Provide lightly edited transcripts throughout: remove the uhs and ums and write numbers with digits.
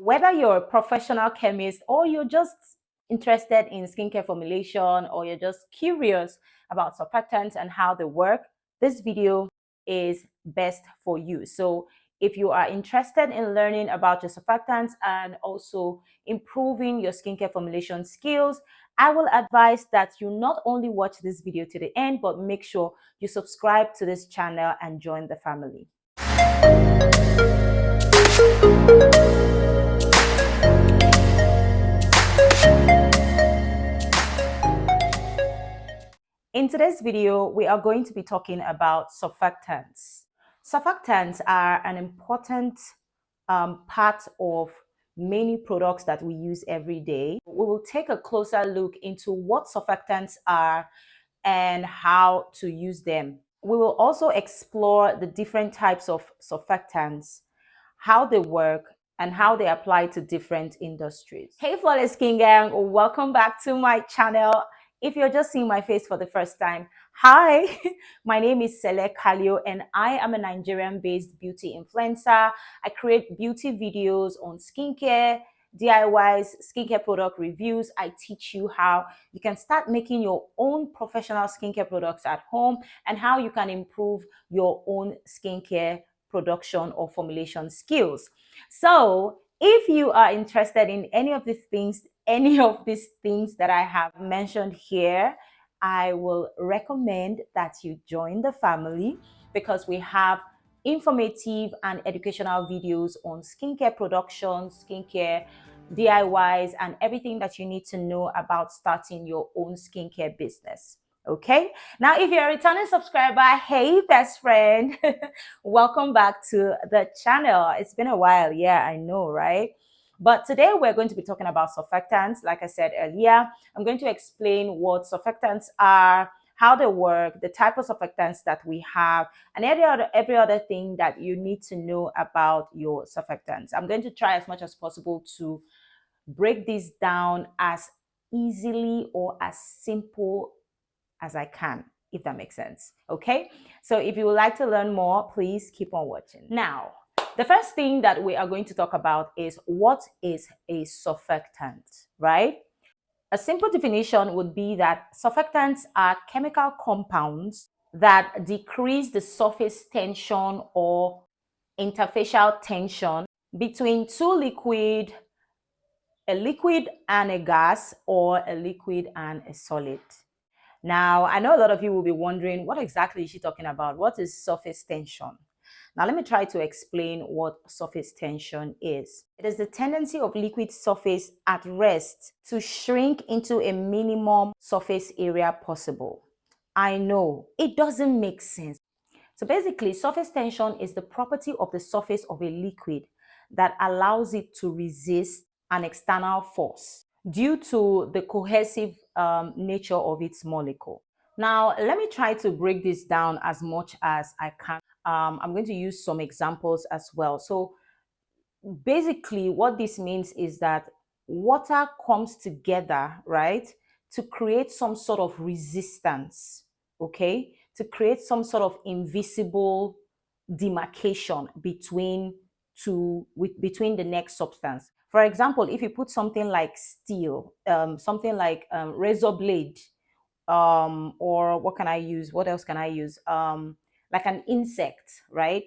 Whether you're a professional chemist or you're just interested in skincare formulation or you're just curious about surfactants and how they work, this video is best for you. So if you are interested in learning about your surfactants and also improving your skincare formulation skills, I will advise that you not only watch this video to the end, but make sure you subscribe to this channel and join the family. In today's video, we are going to be talking about surfactants. Surfactants are an important part of many products that we use every day. We will take a closer look into what surfactants are and how to use them. We will also explore the different types of surfactants, how they work, and how they apply to different industries. Hey Flawless Skin Gang, welcome back to my channel. If you're just seeing my face for the first time, hi, my name is Sele Kalio and I am a Nigerian-based beauty influencer. I create beauty videos on skincare, DIYs, skincare product reviews. I teach you how you can start making your own professional skincare products at home and how you can improve your own skincare production or formulation skills. So if you are interested in any of these things that I have mentioned here, I will recommend that you join the family because we have informative and educational videos on skincare production, skincare DIYs, and everything that you need to know about starting your own skincare business. Okay, now if you're a returning subscriber, hey best friend, welcome back to the channel. It's been a while, yeah, I know, right? But today we're going to be talking about surfactants. Like I said earlier, I'm going to explain what surfactants are, how they work, the type of surfactants that we have, and every other thing that you need to know about your surfactants. I'm going to try as much as possible to break this down as easily or as simple as I can, if that makes sense. Okay, so if you would like to learn more, please keep on watching. Now, the first thing that we are going to talk about is what is a surfactant, right? A simple definition would be that surfactants are chemical compounds that decrease the surface tension or interfacial tension between a liquid and a gas, or a liquid and a solid. Now, I know a lot of you will be wondering, what exactly is she talking about? What is surface tension? Now, let me try to explain what surface tension is. It is the tendency of liquid surface at rest to shrink into a minimum surface area possible. I know, it doesn't make sense. So basically, surface tension is the property of the surface of a liquid that allows it to resist an external force due to the cohesive nature of its molecule. Now, let me try to break this down as much as I can. I'm going to use some examples as well. So basically, what this means is that water comes together, right, to create some sort of resistance, okay, to create some sort of invisible demarcation between the next substance. For example, if you put something like steel, something like razor blade, or what can I use? What else can I use? Like an insect, right?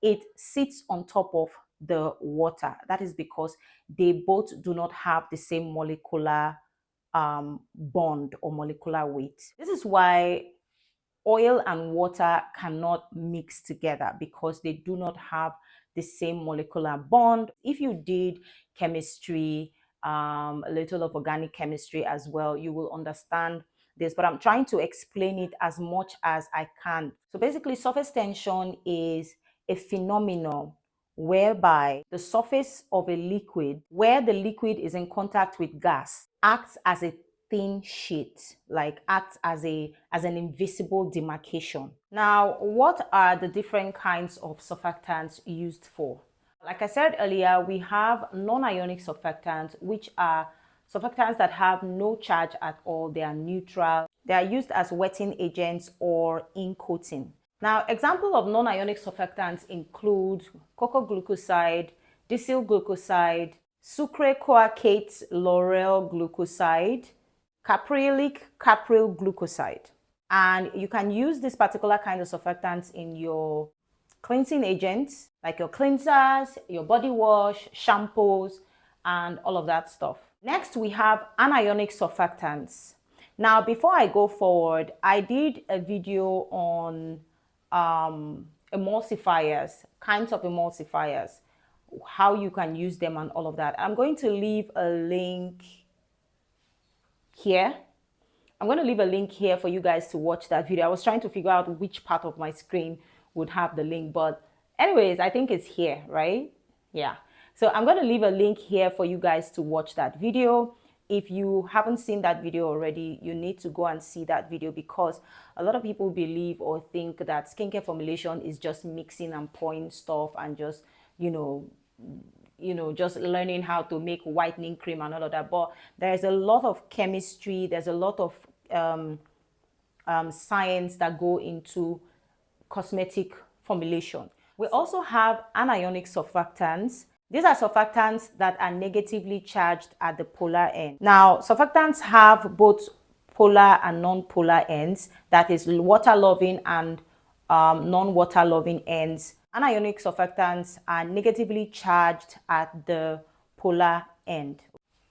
It sits on top of the water. That is because they both do not have the same molecular bond or molecular weight. This is why oil and water cannot mix together, because they do not have the same molecular bond. If you did chemistry, a little of organic chemistry as well, you will understand this, but I'm trying to explain it as much as I can. So basically, surface tension is a phenomenon whereby the surface of a liquid, where the liquid is in contact with gas, acts as a thin sheet, like acts as an invisible demarcation. Now, what are the different kinds of surfactants used for? Like I said earlier, we have non-ionic surfactants, which are surfactants that have no charge at all. They are neutral. They are used as wetting agents or ink coating. Now, examples of non-ionic surfactants include cocoa glucoside, dicyl glucoside, sucre-coacate lauryl glucoside, caprylic capryl glucoside. And you can use this particular kind of surfactants in your cleansing agents, like your cleansers, your body wash, shampoos, and all of that stuff. Next, we have anionic surfactants. Now, before I go forward, I did a video on emulsifiers, kinds of emulsifiers, how you can use them and all of that. I'm going to leave a link here. I'm going to leave a link here for you guys to watch that video. I was trying to figure out which part of my screen would have the link, but anyways, I think it's here, right? Yeah. So I'm going to leave a link here for you guys to watch that video. If you haven't seen that video already, you need to go and see that video, because a lot of people believe or think that skincare formulation is just mixing and pouring stuff and just, just learning how to make whitening cream and all of that. But there's a lot of chemistry, there's a lot of science that go into cosmetic formulation. We also have anionic surfactants. These are surfactants that are negatively charged at the polar end. Now, surfactants have both polar and non-polar ends, that is water-loving and non-water-loving ends. Anionic surfactants are negatively charged at the polar end.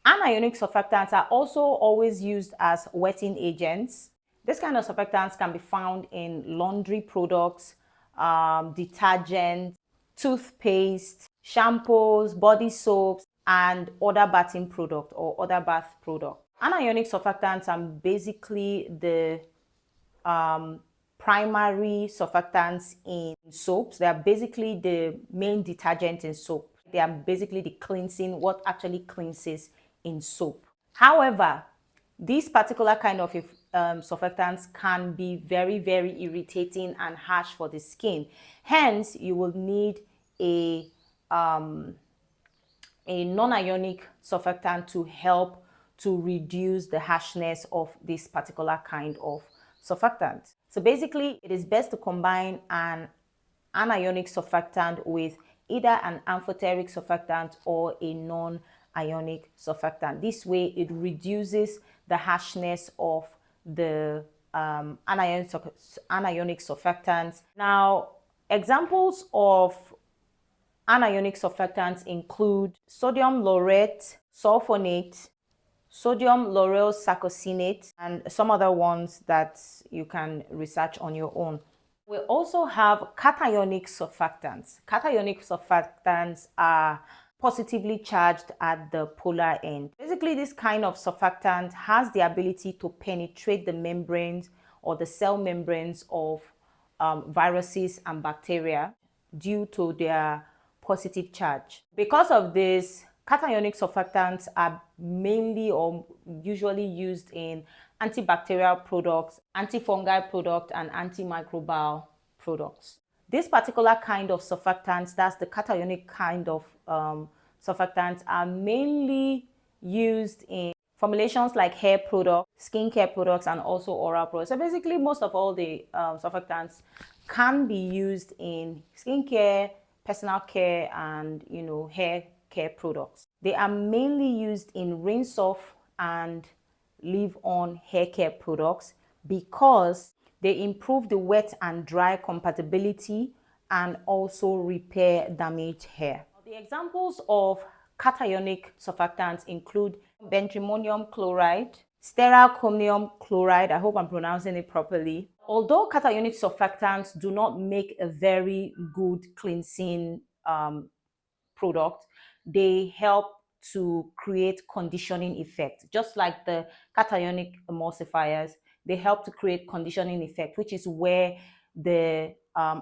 Anionic surfactants are also always used as wetting agents. This kind of surfactants can be found in laundry products, detergents, toothpaste, shampoos, body soaps, and other bathing products or other bath products. Anionic surfactants are basically the primary surfactants in soaps. They are basically the main detergent in soap. They are basically the cleansing, what actually cleanses in soap. However, this particular kind of surfactants can be very, very irritating and harsh for the skin. Hence, you will need a non-ionic surfactant to help to reduce the harshness of this particular kind of surfactant. So basically, it is best to combine an anionic surfactant with either an amphoteric surfactant or a non-ionic surfactant. This way, it reduces the harshness of the anionic surfactants. Now, examples of anionic surfactants include sodium laureth, sulfonate, sodium lauryl sarcosinate, and some other ones that you can research on your own. We also have cationic surfactants. Cationic surfactants are positively charged at the polar end. Basically, this kind of surfactant has the ability to penetrate the membranes or the cell membranes of viruses and bacteria due to their positive charge. Because of this, cationic surfactants are mainly or usually used in antibacterial products, antifungal products, and antimicrobial products. This particular kind of surfactants, that's the cationic kind of surfactants, are mainly used in formulations like hair products, skincare products, and also oral products. So basically, most of all the surfactants can be used in skincare, personal care, and hair care products. They are mainly used in rinse off and leave on hair care products because they improve the wet and dry compatibility and also repair damaged hair. The examples of cationic surfactants include benzimonium chloride, stearal chromium chloride, I hope I'm pronouncing it properly. Although cationic surfactants do not make a very good cleansing product, they help to create conditioning effect. Just like the cationic emulsifiers, they help to create conditioning effect, which is where the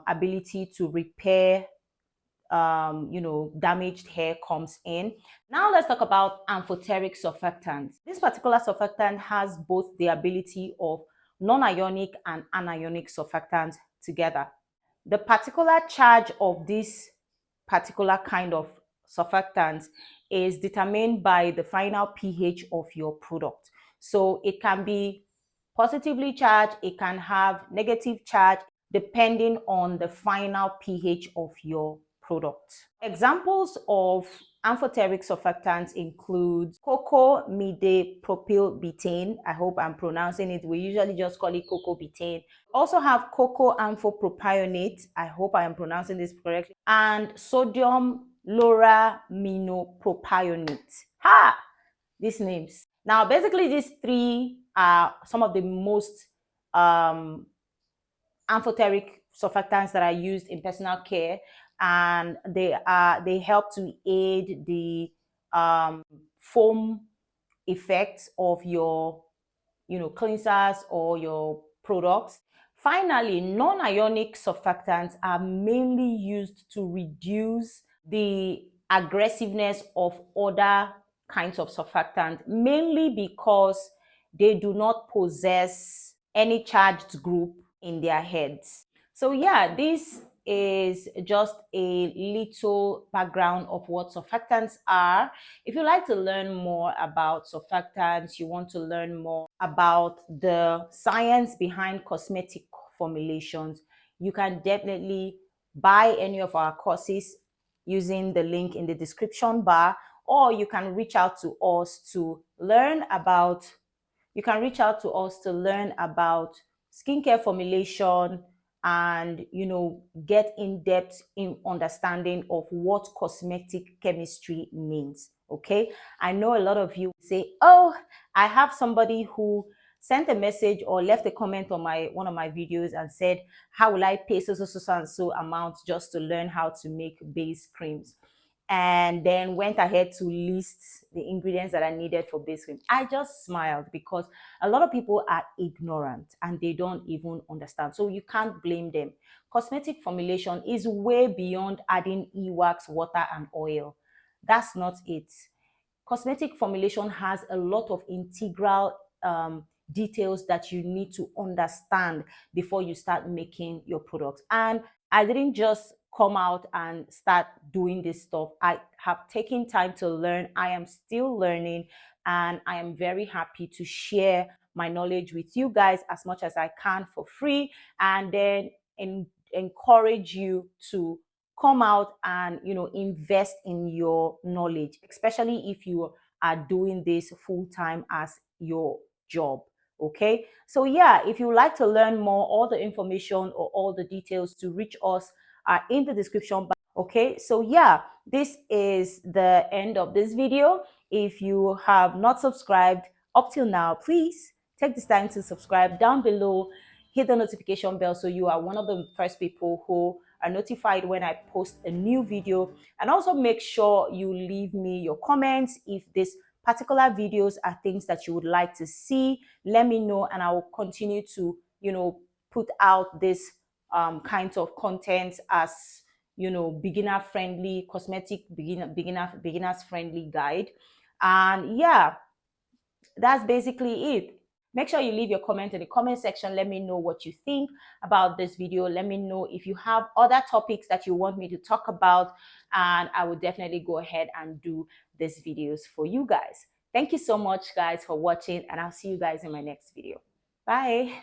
ability to repair damaged hair comes in. Now let's talk about amphoteric surfactants. This particular surfactant has both the ability of non-ionic and anionic surfactants together. The particular charge of this particular kind of surfactants is determined by the final pH of your product. So it can be positively charged, it can have negative charge depending on the final pH of your product. Examples of amphoteric surfactants include cocamidopropylbutane. I hope I'm pronouncing it. We usually just call it cocobutane. Also have cocoamphopropionate. I hope I am pronouncing this correctly. And sodium lauraminopropionic. Ha! These names. Now, basically, these three are some of the most amphoteric surfactants that are used in personal care, and they help to aid the foam effects of your cleansers or your products. Finally, non-ionic surfactants are mainly used to reduce the aggressiveness of other kinds of surfactants, mainly because they do not possess any charged group in their heads. So yeah, this is just a little background of what surfactants are. If you like to learn more about surfactants, you want to learn more about the science behind cosmetic formulations, you can definitely buy any of our courses using the link in the description bar, or you can reach out to us to learn about skincare formulation and get in depth in understanding of what cosmetic chemistry means. Okay, I know a lot of you say, oh, I have somebody who sent a message or left a comment on one of my videos and said, how will I pay so and so amount just to learn how to make base creams, and then went ahead to list the ingredients that I needed for base cream. I just smiled because a lot of people are ignorant and they don't even understand. So you can't blame them. Cosmetic formulation is way beyond adding e-wax, water, and oil. That's not it. Cosmetic formulation has a lot of integral details that you need to understand before you start making your products. And I didn't just come out and start doing this stuff. I have taken time to learn. I am still learning, and I am very happy to share my knowledge with you guys as much as I can for free, and then encourage you to come out and invest in your knowledge, especially if you are doing this full time as your job. Okay, so yeah, if you like to learn more, all the information or all the details to reach us are in the description box. Okay, so yeah, this is the end of this video. If you have not subscribed up till now, please take this time to subscribe. Down below, hit the notification bell so you are one of the first people who are notified when I post a new video. And also make sure you leave me your comments. If this particular videos are things that you would like to see, let me know, and I will continue to put out this kinds of content as beginner friendly, cosmetic beginners friendly guide. And yeah, that's basically it. Make sure you leave your comment in the comment section. Let me know what you think about this video. Let me know if you have other topics that you want me to talk about, and I will definitely go ahead and do these videos for you guys. Thank you so much, guys, for watching, and I'll see you guys in my next video. Bye.